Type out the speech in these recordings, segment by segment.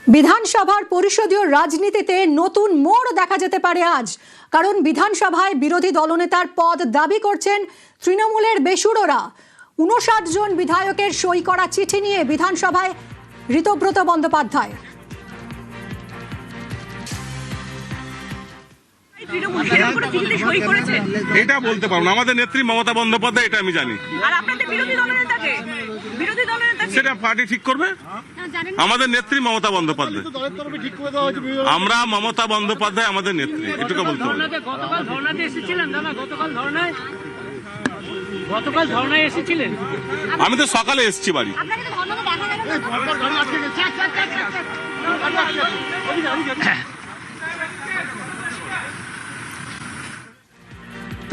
বিধানসভার পরিষদীয় রাজনীতিতে নতুন মোড় দেখা যেতে পারে আজ, কারণ বিধানসভায় বিরোধী দলনেতার পদ দাবি করছেন তৃণমূলের বেসুরোরা। 59 জন বিধায়কের সই করা চিঠি নিয়ে বিধানসভায় ঋতব্রত বন্দ্যোপাধ্যায়। এটা বলতে পারবো না, আমাদের নেত্রী মমতা বন্দ্যোপাধ্যায়, এটা আমি জানি। সেটা পার্টি ঠিক করবে। আমাদের নেত্রী মমতা বন্দ্যোপাধ্যায়, আমরা মমতা বন্দ্যোপাধ্যায় আমাদের নেত্রী, এটুকু বলতে পারবো। গতকাল ধর্নাতে এসেছিলেন দাদা, গতকাল ধর্নায় এসেছিলেন? আমি তো সকালে এসেছি বাড়ি।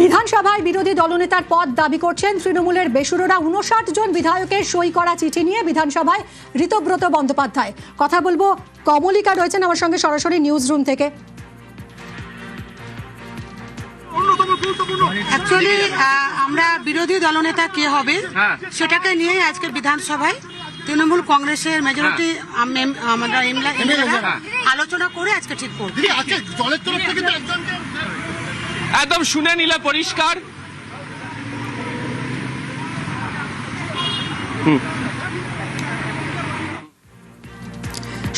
বিধানসভায় বিরোধী দলনেতার পদ দাবি করছেন তৃণমূলের বেসুরোরা। 59 জন বিধায়কের সই করা চিঠি নিয়ে বিধানসভায় ঋতব্রত বন্দ্যোপাধ্যায়। কথা বলবো, কমলিকা রয়েছেন আমার সঙ্গে সরাসরি নিউজ রুম থেকে। অ্যাকচুয়ালি আমরা বিরোধী দলনেতা কে হবে সেটাকে নিয়ে আজকে বিধানসভায় তৃণমূল কংগ্রেসের মেজরিটি আমরা আলোচনা করে আজকে ঠিক করব। একদম শুনে নিলে পরিষ্কার।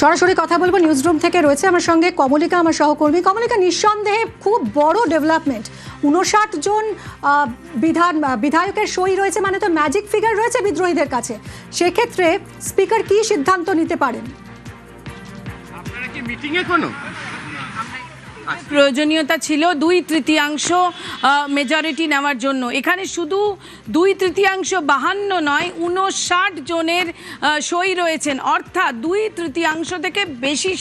সরাসরি কথা বলবো, নিউজ রুম থেকে রয়েছে আমার সঙ্গে কমলিকা, আমার সহকর্মী। কমলিকা, নিঃসন্দেহে খুব বড় ডেভেলপমেন্ট। 59 জন বিধায়কের সই রয়েছে, মানে তো ম্যাজিক ফিগার রয়েছে বিদ্রোহীদের কাছে। সেক্ষেত্রে স্পিকার কি সিদ্ধান্ত নিতে পারেন? আপনারা কি মিটিংয়ে কোনো প্রয়োজনীয়তা ছিল 2/3 মেজরিটি নেওয়ার জন্য? এখানে শুধু 2/3 52 নয়, 59 জনের সই রয়েছেন, অর্থাৎ 2/3 থেকে বেশি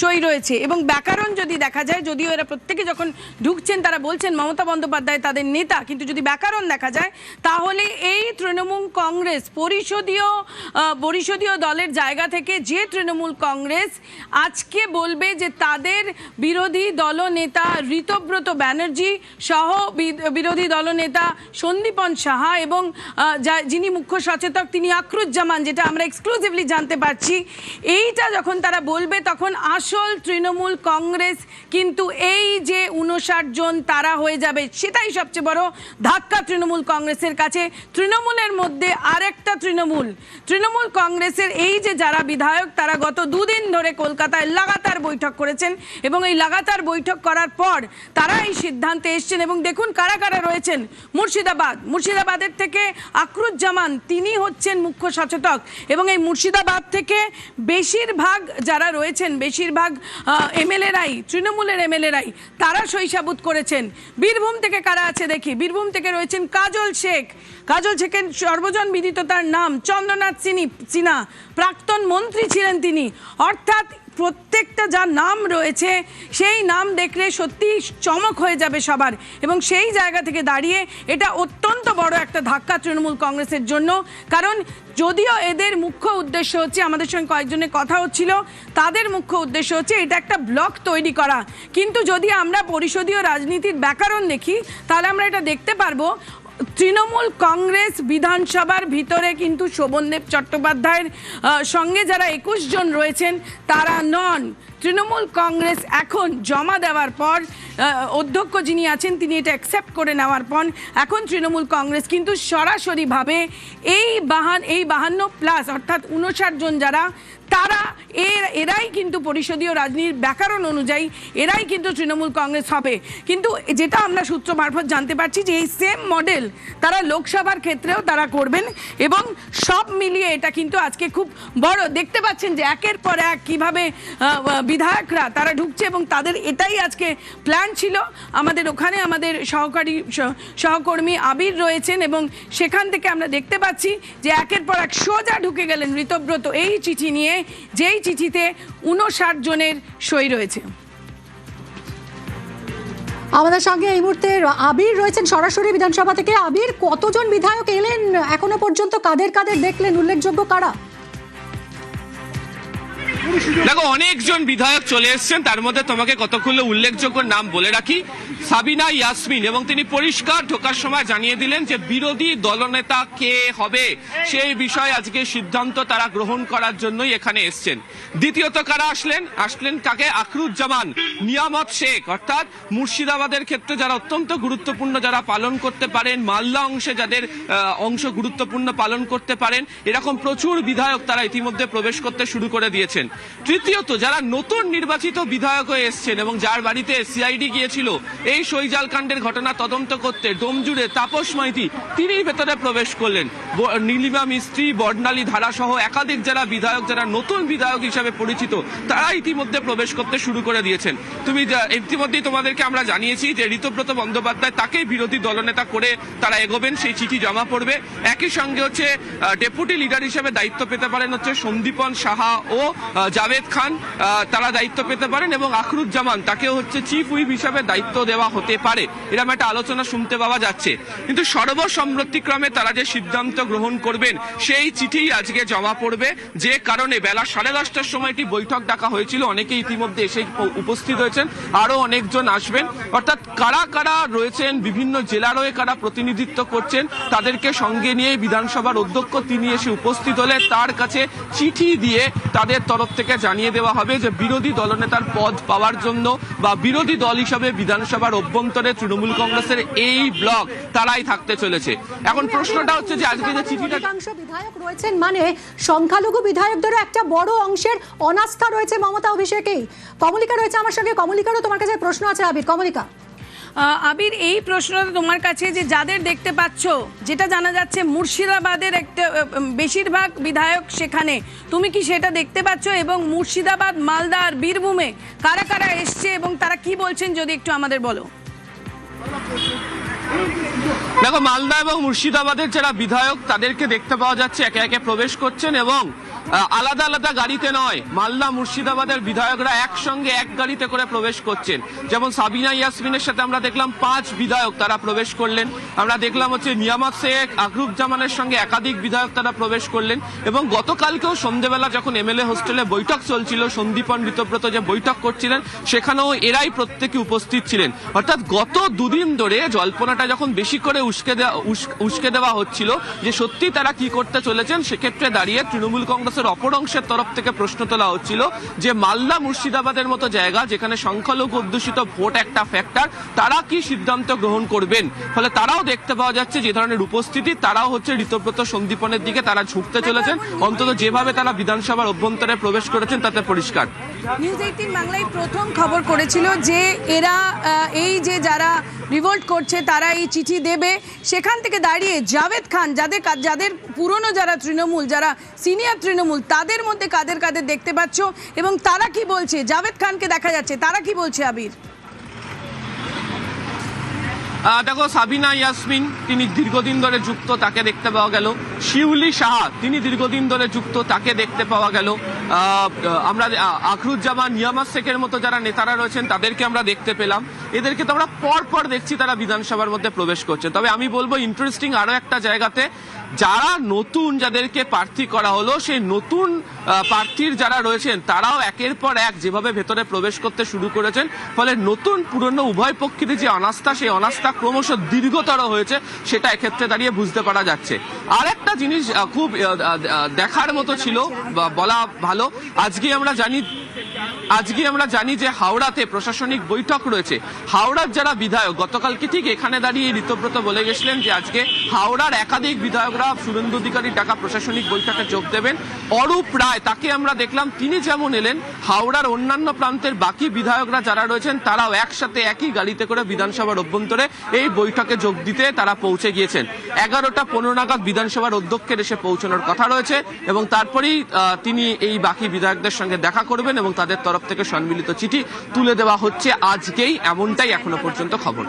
সই রয়েছে। এবং ব্যাকরণ যদি দেখা যায়, যদিও এরা প্রত্যেকে যখন ঢুকছেন তারা বলছেন মমতা বন্দ্যোপাধ্যায় তাদের নেতা, কিন্তু যদি ব্যাকরণ দেখা যায় তাহলে এই তৃণমূল কংগ্রেস পরিষদীয় দলের জায়গা থেকে যে তৃণমূল কংগ্রেস আজকে বলবে যে তাদের বিরোধী দলনেতা ঋতব্রত ব্যানার্জি সহ বিরোধী দলনেতা সন্দীপন সাহা এবং যিনি মুখ্য সচেতক তিনি আখরুজ্জামান, যেটা আমরা এক্সক্লুসিভলি জানতে পারছি, এইটা যখন তারা বলবে তখন আসল তৃণমূল কংগ্রেস কিন্তু এই যে 59 জন তারা হয়ে যাবে, সেটাই সবচেয়ে বড় ধাক্কা তৃণমূল কংগ্রেসের কাছে। তৃণমূলের মধ্যে আরেকটা তৃণমূল কংগ্রেসের এই যে যারা বিধায়ক, তারা গত 2 দিন ধরে কলকাতায় লাগাতার বৈঠক করেছেন এবং এই লাগাতার বৈঠক করার পর তারা এই সিদ্ধান্তে এসেছেন। এবং দেখুন কারা কারা রয়েছেন। মুর্শিদাবাদের থেকে আখরুজ্জামান, তিনি হচ্ছেন মুখ্য সচেতক, এবং এই মুর্শিদাবাদ থেকে বেশিরভাগ যারা রয়েছেন, বেশিরভাগ এমএলএরাই, তৃণমূলের এমএলএরাই, তারা সই সাবুত করেছেন। বীরভূম থেকে কারা আছে দেখি। বীরভূম থেকে রয়েছেন কাজল শেখের সর্বজন বিদিত তার নাম, চন্দ্রনাথ সিনহা, প্রাক্তন মন্ত্রী ছিলেন তিনি। অর্থাৎ প্রত্যেকটা যা নাম রয়েছে সেই নাম দেখলে সত্যি চমক হয়ে যাবে সবার। এবং সেই জায়গা থেকে দাঁড়িয়ে এটা অত্যন্ত বড় একটা ধাক্কা তৃণমূল কংগ্রেসের জন্য। কারণ যদিও এদের মুখ্য উদ্দেশ্য হচ্ছে, আমাদের সঙ্গে কয়েকজনের কথা হচ্ছিল, তাদের মুখ্য উদ্দেশ্য হচ্ছে এটা একটা ব্লক তৈরি করা, কিন্তু যদি আমরা পরিষদীয় রাজনীতির ব্যাকরণ দেখি তাহলে আমরা এটা দেখতে পারবো তৃণমূল কংগ্রেস বিধানসভার ভিতরে কিন্তু শোভনদেব চট্টোপাধ্যায়ের সঙ্গে যারা 21 জন রয়েছেন তারা নন। তৃণমূল কংগ্রেস এখন জমা দেওয়ার পর, অধ্যক্ষ যিনি আছেন তিনি এটা অ্যাকসেপ্ট করে নেওয়ার পর, এখন তৃণমূল কংগ্রেস কিন্তু সরাসরিভাবে এই 52+ অর্থাৎ 59 জন যারা, তারা এরাই কিন্তু পরিষদীয় রাজনীতির ব্যাকরণ অনুযায়ী এরাই কিন্তু তৃণমূল কংগ্রেস হবে। কিন্তু যেটা আমরা সূত্র মারফত জানতে পারছি যে এই সেম মডেল তারা লোকসভার ক্ষেত্রেও তারা করবেন। এবং সব মিলিয়ে এটা কিন্তু আজকে খুব বড়, দেখতে পাচ্ছেন যে একের পর এক কীভাবে বিধায়করা তারা ঢুকছে, এবং তাদের এটাই আজকে প্ল্যান ছিল। আমাদের ওখানে আমাদের সহকর্মী আবির রয়েছেন, এবং সেখান থেকে আমরা দেখতে পাচ্ছি যে একের পর এক সোজা ঢুকে গেলেন ঋতব্রত এই চিঠি নিয়ে, যেই চিঠিতে 59 জনের সই রয়েছে। আমাদের সঙ্গে এই মুহূর্তে আবির রয়েছেন সরাসরি বিধানসভা থেকে। আবির, কতজন বিধায়ক এলেন এখনো পর্যন্ত, কাদের কাদের দেখলেন, উল্লেখযোগ্য কারা? দেখো অনেকজন বিধায়ক চলে এসেছেন, তার মধ্যে তোমাকে কতগুলো উল্লেখযোগ্য নাম বলে রাখি। সাবিনা ইয়াসমিন, এবং তিনি পরিষ্কার ঢোকার সময় জানিয়ে দিলেন যে বিরোধী দলনেতা কে হবে সেই বিষয়ে আজকে সিদ্ধান্ত তারা গ্রহণ করার জন্যই এখানে এসছেন। দ্বিতীয়ত কারা আসলেন কাকে? আখরুজ্জামান, নিয়ামত শেখ, অর্থাৎ মুর্শিদাবাদের ক্ষেত্রে যারা অত্যন্ত গুরুত্বপূর্ণ যারা পালন করতে পারেন, মালদা অংশে যাদের অংশ গুরুত্বপূর্ণ পালন করতে পারেন, এরকম প্রচুর বিধায়ক তারা ইতিমধ্যে প্রবেশ করতে শুরু করে দিয়েছেন। তৃতীয়ত যারা নতুন নির্বাচিত বিধায়ক হয়ে এসছেন এবং যার বাড়িতে সিআইডি গিয়েছিল এই শৈজাল কাণ্ডের ঘটনা তদন্ত করতে, ডোমজুড়ে তাপস মাইতি, তিনি ভেতরে প্রবেশ করলেন। নীলিমা মিস্ত্রি, বর্ণালী ধারা সহ একাধিক যারা বিধায়ক, যারা নতুন বিধায়ক হিসাবে পরিচিত, তারা ইতিমধ্যে প্রবেশ করতে শুরু করে দিয়েছেন। তুমি ইতিমধ্যেই তোমাদেরকে আমরা জানিয়েছি যে ঋতব্রত বন্দ্যোপাধ্যায় তাকেই বিরোধী দলনেতা করে তারা এগোবেন, সেই চিঠি জমা পড়বে। একই সঙ্গে হচ্ছে ডেপুটি লিডার হিসেবে দায়িত্ব পেতে পারেন হচ্ছে সন্দীপন সাহা ও জাভেদ খান, তারা দায়িত্ব পেতে পারেন, এবং আখরুজ্জামান তাকেও হচ্ছে চিফ হুইপ হিসাবে দায়িত্ব দেওয়া হতে পারে, এরকম একটা আলোচনা শুনতে পাওয়া যাচ্ছে। কিন্তু সর্বসম্মতিক্রমে তারা যে সিদ্ধান্ত গ্রহণ করবেন সেই চিঠি আজকে জমা পড়বে, যে কারণে বেলা 10:30টার সময় একটি বৈঠক ডাকা হয়েছিল। অনেকে ইতিমধ্যে এসে উপস্থিত হয়েছেন, আরো অনেকজন আসবেন। অর্থাৎ কারা কারা রয়েছেন, বিভিন্ন জেলার হয়ে কারা প্রতিনিধিত্ব করছেন, তাদেরকে সঙ্গে নিয়ে বিধানসভার অধ্যক্ষ তিনি এসে উপস্থিত হলে তার কাছে চিঠি দিয়ে তাদের তরফ থেকে জানিয়ে দেওয়া হবে যে বিরোধী দলনেতার পদ পাওয়ার জন্য বা বিরোধী দল হিসাবে বিধানসভার অভ্যন্তরে তৃণমূল কংগ্রেসের এই ব্লক তারাই থাকতে চলেছে। এখন প্রশ্নটা হচ্ছে যে আজকে যে চিঠিটা, অধিকাংশ বিধায়ক রয়েছেন মানে সংখ্যালঘু বিধায়কদেরও একটা বড় অংশের অনাস্থা রয়েছে মমতা অভিষেকেই। কমলিকা রয়েছে আমার সঙ্গে, কমলিকারও তোমার কাছে প্রশ্ন আছে। আবির, কমলিকা। আবির, এই প্রশ্নটা তোমার কাছে, যে যাদের দেখতে পাচ্ছ, যেটা জানা যাচ্ছে মুর্শিদাবাদের একটা বেশিরভাগ বিধায়ক সেখানে, তুমি কি সেটা দেখতে পাচ্ছ? এবং মুর্শিদাবাদ, মালদা আর বীরভূমে কারা কারা এসছে এবং তারা কি বলছেন যদি একটু আমাদের বলো। দেখো মালদা এবং মুর্শিদাবাদের যারা বিধায়ক তাদেরকে দেখতে পাওয়া যাচ্ছে একে একে প্রবেশ করছেন, এবং আলাদা আলাদা গাড়িতে নয়, মালদা মুর্শিদাবাদের বিধায়করা একসঙ্গে এক গাড়িতে করে প্রবেশ করছেন। যেমন সাবিনা ইয়াসমিনের সাথে আমরা দেখলাম 5 বিধায়ক তারা প্রবেশ করলেন। আমরা দেখলাম হচ্ছে নিয়ামত শেখ, আখরুজ্জামানের সঙ্গে একাধিক বিধায়ক তারা প্রবেশ করলেন। এবং গতকালকেও সন্ধ্যেবেলা যখন এমএলএ হোস্টেলে বৈঠক চলছিল, সন্দীপন ঋতব্রত যে বৈঠক করছিলেন সেখানেও এরাই প্রত্যেকে উপস্থিত ছিলেন। অর্থাৎ গত দুদিন ধরে জল্পনাটা যখন বেশি করে উস্কে দেওয়া হচ্ছিল যে সত্যি তারা কি করতে চলেছেন, সেক্ষেত্রে দাঁড়িয়ে তৃণমূল কংগ্রেসের অপর অংশের তরফ থেকে প্রশ্ন তোলা হচ্ছিল যে মালদা মুর্শিদাবাদের মতো জায়গা যেখানে সংখ্যালঘু অধ্যুষিত ভোট একটা ফ্যাক্টর, তারা কি সিদ্ধান্ত গ্রহণ করবেন। ফলে তারাও দেখতে পাওয়া যাচ্ছে যে ধরনের উপস্থিতি, তারাও হচ্ছে ঋতব্রত সন্দীপনের দিকে তারা ঝুঁকতে চলেছেন। অন্তত যেভাবে তারা বিধানসভার অভ্যন্তরে প্রবেশ করেছেন তাতে পরিষ্কার। নিউজ 18 বাংলায় প্রথম খবর করেছিল যে এরা এই যে যারা রিভোল্ট করছে তারা এই চিঠি দেবে। সেখান থেকে দাঁড়িয়ে জাভেদ খান, যাদের পুরনো যারা তৃণমূল, যারা সিনিয়র তৃণমূল, তাদের মধ্যে কাদের কাদের দেখতে পাচ্ছ এবং তারা কি বলছে? জাভেদ খানকে দেখা যাচ্ছে, তারা কি বলছে আবির? দেখো সাবিনা ইয়াসমিন তিনি দীর্ঘদিন ধরে যুক্ত, তাকে দেখতে পাওয়া গেল। শিউলি সাহা তিনি দীর্ঘদিন ধরে যুক্ত, তাকে দেখতে পাওয়া গেল। আমরা আখরুজ্জামান, নিয়ামত শেখের মতো যারা নেতারা রয়েছেন তাদেরকে আমরা দেখতে পেলাম। এদেরকে তো আমরা পর দেখছি তারা বিধানসভার মধ্যে প্রবেশ করছে। তবে আমি বলবো ইন্টারেস্টিং আরো একটা জায়গাতে, যারা নতুন যাদেরকে প্রার্থী করা হলো সেই নতুন প্রার্থীর যারা রয়েছেন তারাও একের পর এক যেভাবে ভেতরে প্রবেশ করতে শুরু করেছেন, ফলে নতুন পুরনো উভয় পক্ষের যে অনাস্থা, সেই অনাস্থা ক্রমশ দীর্ঘতর হয়েছে, সেটা এক্ষেত্রে দাঁড়িয়ে বুঝতে পারা যাচ্ছে। আর একটা জিনিস খুব দেখার মতো ছিল, বলা ভালো, আজকে আমরা জানি যে হাওড়াতে প্রশাসনিক বৈঠক রয়েছে। হাওড়ার যারা বিধায়ক, গতকালকে ঠিক এখানে দাঁড়িয়ে ঋতব্রত বলে গেছিলেন যে আজকে হাওড়ার একাধিক বিধায়করা শুভেন্দু অধিকারী ডাকা প্রশাসনিক বৈঠকে যোগ দেবেন। অরূপ রায়, তাকে আমরা দেখলাম, তিনি যেমন এলেন, হাওড়ার অন্যান্য প্রান্তের বাকি বিধায়করা যারা রয়েছেন তারাও একসাথে একই গাড়িতে করে বিধানসভার অভ্যন্তরে এই বৈঠকে যোগ দিতে তারা পৌঁছে গিয়েছেন। 11:15 নাগাদ বিধানসভার অধ্যক্ষের এসে পৌঁছানোর কথা রয়েছে এবং তারপরেই তিনি এই বাকি বিধায়কদের সঙ্গে দেখা করবেন এবং তাদের তরফ থেকে সম্মিলিত চিঠি তুলে দেওয়া হচ্ছে আজকেই, এমনটাই এখনো পর্যন্ত খবর।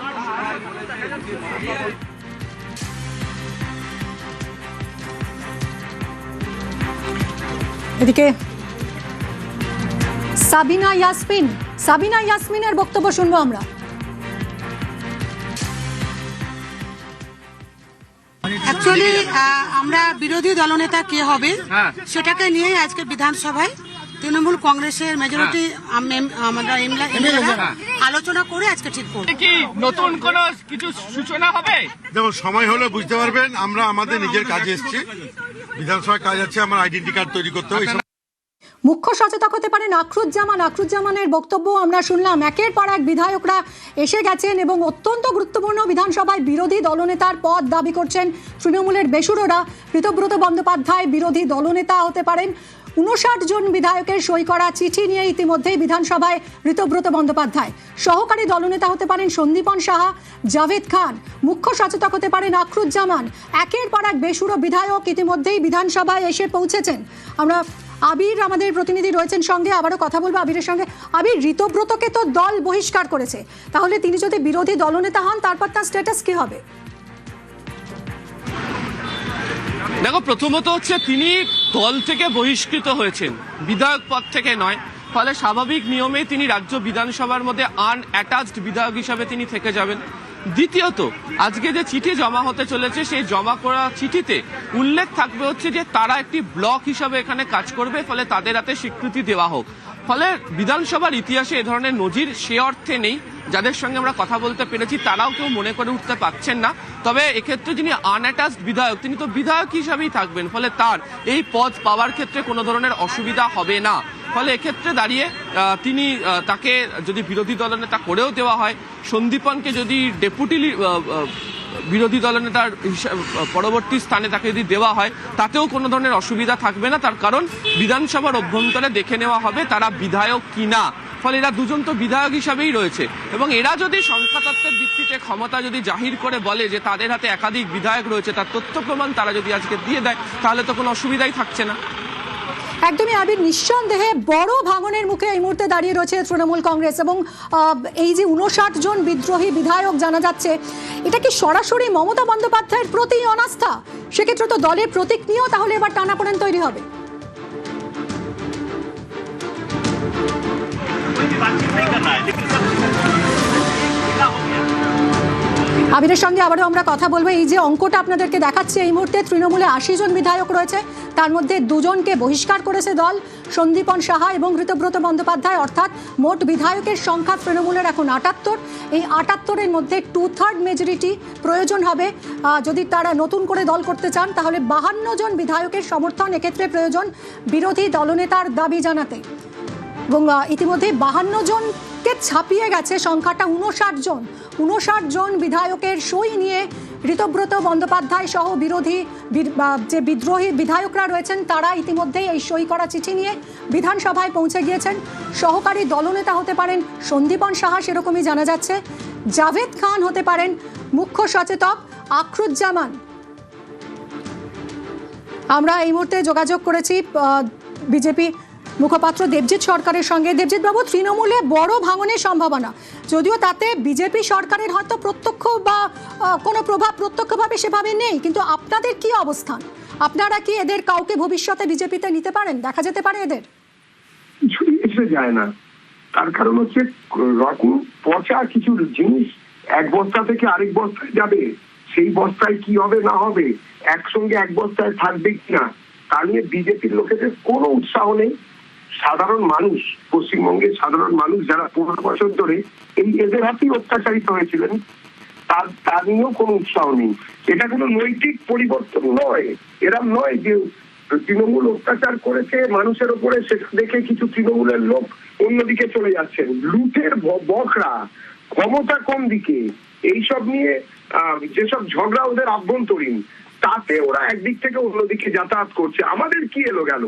এদিকে সাবিনা ইয়াসমিনের বক্তব্য শুনবো আমরা। অ্যাকচুয়ালি আমরা বিরোধী দলনেতা কে হবে সেটাকে নিয়েই আজকে বিধানসভায় তৃণমূল কংগ্রেসের মেজরিটি আমরা এমএলএরা আলোচনা করে আজকে ঠিক করব। কি নতুন কোন কিছু সূচনা হবে? দেখো, সময় হলে বুঝতে পারবেন। আমরা আমাদের নিজের কাজে এসেছি, বিধানসভায় কাজ আছে, আমার আইডেন্টি কার্ড তৈরি করতে হবে। মুখ্য সচেতক হতে পারেন আখরুজ্জামানের বক্তব্য আমরা শুনলাম। একের পর এক বিধায়করা এসে গেছেন এবং অত্যন্ত গুরুত্বপূর্ণ বিধানসভায় বিরোধী দলনেতার পদ দাবি করছেন তৃণমূলের বেসুরোরা। ঋতব্রত বন্দ্যোপাধ্যায় বিরোধী দলনেতা হতে পারেন। 59 জন বিধায়কের সই করা চিঠি নিয়ে ইতিমধ্যেই বিধানসভায় ঋতব্রত বন্দ্যোপাধ্যায়। সহকারী দলনেতা হতে পারেন সন্দীপন সাহা, জাভেদ খান। মুখ্য সচেতক হতে পারেন আখরুজ্জামান। একের পর এক বেসুরো বিধায়ক ইতিমধ্যেই বিধানসভায় এসে পৌঁছেছেন। আমরা আবির আমাদের প্রতিনিধি রয়েছেন সঙ্গে, আবারও কথা বলবো আবিরের সঙ্গে। আবির, ঋতব্রতকে তো দল বহিষ্কার করেছে, তাহলে তিনি যদি বিরোধী দলনেতা হন তারপর তার স্ট্যাটাস কি হবে? দেখো, প্রথমত হচ্ছে তিনি দল থেকে বহিষ্কৃত হয়েছেন, বিধায়ক পদ থেকে নয়। ফলে স্বাভাবিক নিয়মে তিনি রাজ্য বিধানসভার মধ্যে আনঅ্যাটাচড বিধায়ক হিসাবে তিনি থেকে যাবেন। দ্বিতীয়ত, আজকে যে চিঠি জমা হতে চলেছে সেই জমা করা চিঠিতে উল্লেখ থাকবে হচ্ছে যে তারা একটি ব্লক হিসাবে এখানে কাজ করবে, ফলে তাদের হাতে স্বীকৃতি দেওয়া হোক। ফলে বিধানসভার ইতিহাসে এ ধরনের নজির সে অর্থে নেই। যাদের সঙ্গে আমরা কথা বলতে পেরেছি তারাও কেউ মনে করে উঠতে পারছেন না। তবে এক্ষেত্রে যিনি আনঅ্যাটাচড বিধায়ক তিনি তো বিধায়ক হিসাবেই থাকবেন, ফলে তার এই পদ পাওয়ার ক্ষেত্রে কোনো ধরনের অসুবিধা হবে না। ফলে এক্ষেত্রে দাঁড়িয়ে তিনি তাকে যদি বিরোধী দলনেতা করেও দেওয়া হয়, সন্দীপনকে যদি ডেপুটি বিরোধী দলনেতার পরবর্তী স্থানে তাকে যদি দেওয়া হয় তাতেও কোনো ধরনের অসুবিধা থাকবে না। তার কারণ বিধানসভার অভ্যন্তরে দেখে নেওয়া হবে তারা বিধায়ক কিনা। ফলে এরা দুজন তো বিধায়ক হিসাবেই রয়েছে এবং এরা যদি সংখ্যাতত্ত্বের ভিত্তিতে ক্ষমতা যদি জাহির করে বলে যে তাদের হাতে একাধিক বিধায়ক রয়েছে, তার তথ্য প্রমাণ তারা যদি আজকে দিয়ে দেয় তাহলে তো কোনো অসুবিধাই থাকছে না। একদমই আবির, নিঃসন্দেহে বড় ভাঙনের মুখে এই মুহূর্তে দাঁড়িয়ে রয়েছে তৃণমূল কংগ্রেস এবং এই যে 59 জন বিদ্রোহী বিধায়ক জানা যাচ্ছে, এটা কি সরাসরি মমতা বন্দ্যোপাধ্যায়ের প্রতি অনাস্থা? সেক্ষেত্রে তো দলের প্রতীক নিয়েও তাহলে এবার টানাপোড়েন তৈরি হবে। আবিরের সঙ্গে আবারও আমরা কথা বলবো। এই যে অঙ্কটা আপনাদেরকে দেখাচ্ছে, এই মুহূর্তে তৃণমূলে 80 জন বিধায়ক রয়েছে, তার মধ্যে 2 জনকে বহিষ্কার করেছে দল, সন্দীপন সাহা এবং ঋতব্রত বন্দ্যোপাধ্যায়। অর্থাৎ মোট বিধায়কের সংখ্যা তৃণমূলের এখন 78। এই 78-এর মধ্যে 2/3 মেজরিটি প্রয়োজন হবে। যদি তারা নতুন করে দল করতে চান তাহলে 52 জন বিধায়কের সমর্থন এক্ষেত্রে প্রয়োজন বিরোধী দলনেতার দাবি জানাতে। এবং ইতিমধ্যে 52 জনকে ছাপিয়ে গেছে সংখ্যাটা 59 জন বিধায়কের সই নিয়ে ঋতব্রত বন্দ্যোপাধ্যায় সহ বিরোধী যে বিদ্রোহী বিধায়করা রয়েছেন তারা ইতিমধ্যেই এই সই করা চিঠি নিয়ে বিধানসভায় পৌঁছে গিয়েছেন। সহকারী দলনেতা হতে পারেন সন্দীপন সাহা, সেরকমই জানা যাচ্ছে। জাভেদ খান হতে পারেন মুখ্য সচেতক আখরুজ্জামান। আমরা এই মুহূর্তে যোগাযোগ করেছি বিজেপি মুখপাত্র দেবজিৎ সরকারের সঙ্গে। দেবজিৎ বাবু, তৃণমূলে বড় ভাঙনের সম্ভাবনা, যদিও তাতে বিজেপি সরকারের হয়তো প্রত্যক্ষ বা কোনো প্রভাব প্রত্যক্ষভাবে সেভাবে নেই, কিন্তু আপনাদের কি অবস্থান? আপনারা কি এদের কাউকে ভবিষ্যতে বিজেপিতে নিতে পারেন? দেখা যেতে পারে এদের? কিছুই এসে যায় না। তার কারণ হচ্ছে রকম পচা কিছু জিনিস এক বস্তা থেকে আরেক বস্তায় যাবে, সেই বস্তায় কি হবে না হবে, একসঙ্গে এক বস্তায় থাকবে কিনা তা নিয়ে বিজেপির লোকেদের কোনো উৎসাহ নেই। সাধারণ মানুষ, পশ্চিমবঙ্গের সাধারণ মানুষ যারা 15 বছর ধরে এই এদের হাতেই অত্যাচারিত হয়েছিলেন, তার নিয়েও কোনো উৎসাহ নেই। এটা কোনো নৈতিক পরিবর্তন নয়। এরা নয় যে তৃণমূল অত্যাচার করেছে মানুষের উপরে, সেটা দেখে কিছু তৃণমূলের লোক অন্যদিকে চলে যাচ্ছেন। লুটের বকরা, ক্ষমতা কোন দিকে, এইসব নিয়ে যেসব ঝগড়া ওদের আভ্যন্তরীণ, তাতে ওরা একদিক থেকে অন্যদিকে যাতায়াত করছে। আমাদের কি এলো গেল,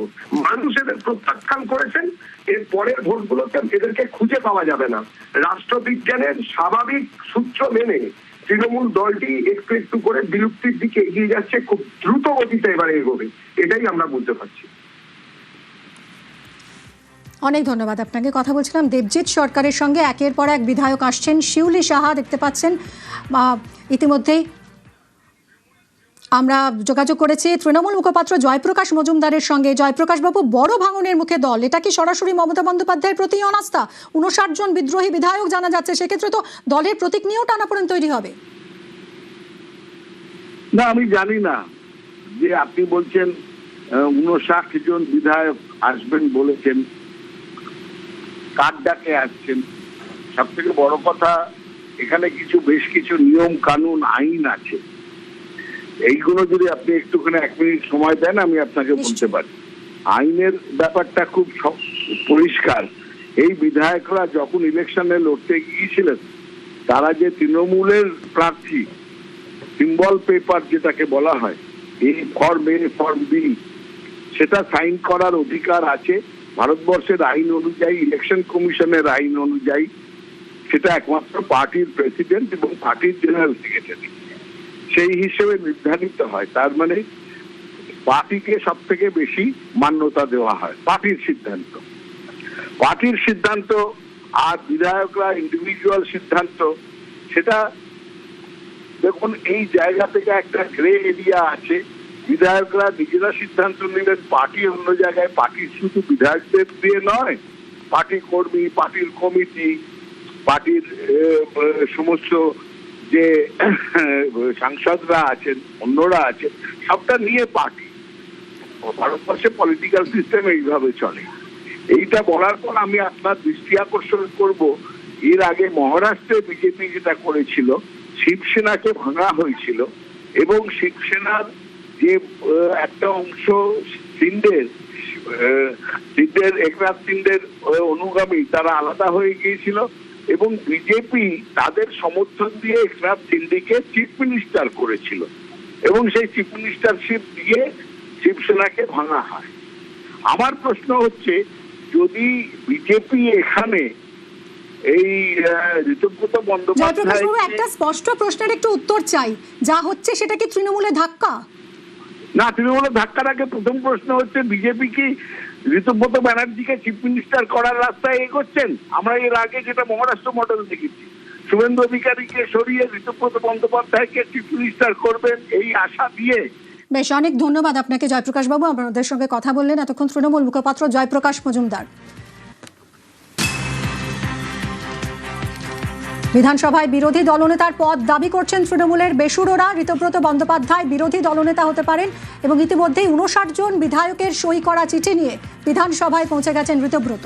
মানুষ এদের প্রত্যাখ্যান করেছেন। এর পরের ভোটগুলোতে এদেরকে খুঁজে পাওয়া যাবে না। রাষ্ট্রবিজ্ঞানের স্বাভাবিক সূত্র মেনে তৃণমূল দলটি একটু একটু করে বিলুপ্তির দিকে এগিয়ে যাচ্ছে, খুব দ্রুত গতিতে এবারে এগোবে, এটাই আমরা বুঝতে পারছি। অনেক ধন্যবাদ আপনাকে। কথা বলছিলাম দেবজিৎ সরকারের সঙ্গে। একের পর এক বিধায়ক আসছেন। শিউলি সাহা দেখতে পাচ্ছেন, ইতিমধ্যেই আমরা যোগাযোগ করেছি তৃণমূল মুখপাত্র জয়প্রকাশ মজুমদারের সঙ্গে। জয়প্রকাশ বাবু, বড় ভাঙনের মুখে দল, এটা কি সরাসরি মমতা বন্দ্যোপাধ্যায়ের প্রতি অনাস্থা? 59 জন বিদ্রোহী বিধায়ক জানা যাচ্ছে, সেক্ষেত্রে তো দলের প্রতীক নিয়েও টানাপোড়েন তৈরি হবে। না, আমি জানি না যে আপনি বলছেন 59 জন বিধায়ক আসবেন বলেছেন, কার ডাকে আসছেন। সব থেকে বড় কথা, এখানে বেশ কিছু নিয়ম কানুন আইন আছে, এইগুলো যদি আপনি একটুখানি 1 মিনিট সময় দেন আমি আপনাকে বলতে পারি। আইনের ব্যাপারটা খুব পরিষ্কার। এই বিধায়করা যখন ইলেকশনে লড়তে গিয়েছিলেন, তারা যে তৃণমূলের প্রার্থী, সিম্বল পেপার যেটাকে বলা হয়, এই ফর্ম এ ফর্ম বি, সেটা সাইন করার অধিকার আছে ভারতবর্ষের আইন অনুযায়ী, ইলেকশন কমিশনের আইন অনুযায়ী। সেটা একমাত্র পার্টির প্রেসিডেন্ট এবং পার্টির জেনারেল সেক্রেটারি সেই হিসেবে নির্ধারিত হয়। তার মানে পার্টিকে সব থেকে বেশি মান্যতা দেওয়া হয়, পার্টির সিদ্ধান্ত। আর বিধায়করা ইন্ডিভিজুয়াল সিদ্ধান্ত, সেটা দেখুন এই জায়গা থেকে একটা গ্রে এরিয়া আছে। বিধায়করা নিজেরা সিদ্ধান্ত নিলেন, পার্টি অন্য জায়গায়, পার্টি শুধু বিধায়কদের দিয়ে নয়, পার্টি কর্মী, পার্টির কমিটি, পার্টির সমস্ত যে সাংসদরা আছেন, অন্যরা আছেন, সবটা নিয়ে পার্টি। ভারতবর্ষে পলিটিক্যাল সিস্টেম এইভাবে চলে। এইটা বলার পর আমি আপনার দৃষ্টি আকর্ষণ করব, এর আগে মহারাষ্ট্রে বিজেপি যেটা করেছিল, শিবসেনাকে ভাঙা হয়েছিল এবং শিবসেনার যে একটা অংশ একনাথ শিন্ডের অনুগামী, তারা আলাদা হয়ে গিয়েছিল এবং বিজেপি তাদের সমর্থন দিয়ে একনাথ শিন্ডেকে চিফ মিনিস্টার করেছিল এবং সেই চিফ মিনিস্টারশিপ দিয়ে শিবসেনাকে ভাঙা হয়। আমার প্রশ্ন হচ্ছে, যদি বিজেপি এখানে এই ঋতব্রত বন্দ্যোপাধ্যায়, একটা স্পষ্ট প্রশ্নের একটু উত্তর চাই, যা হচ্ছে সেটা কি তৃণমূলের ধাক্কা? না, তৃণমূলের ধাক্কার আগে প্রথম প্রশ্ন হচ্ছে, বিজেপি কি ঋতব্রত ব্যানার্জিকে চিফ মিনিস্টার করার রাস্তায় এগোচ্ছেন? আমরা এর আগে যেটা মহারাষ্ট্র মডেল দেখেছি, শুভেন্দু অধিকারীকে সরিয়ে ঋতব্রত বন্দ্যোপাধ্যায়কে চিফ মিনিস্টার করবেন এই আশা দিয়ে। বেশ, অনেক ধন্যবাদ আপনাকে জয়প্রকাশ বাবু, আপনাদের সঙ্গে কথা বললেন এতক্ষণ তৃণমূল মুখপাত্র জয়প্রকাশ মজুমদার। বিধানসভায় বিরোধী দলনেতার পদ দাবি করছেন তৃণমূলের বেসুরোরা। ঋতব্রত বন্দ্যোপাধ্যায় বিরোধী দলনেতা হতে পারেন এবং ইতিমধ্যেই 59 জন বিধায়কের সই করা চিঠি নিয়ে বিধানসভায় পৌঁছে গেছেন ঋতব্রত।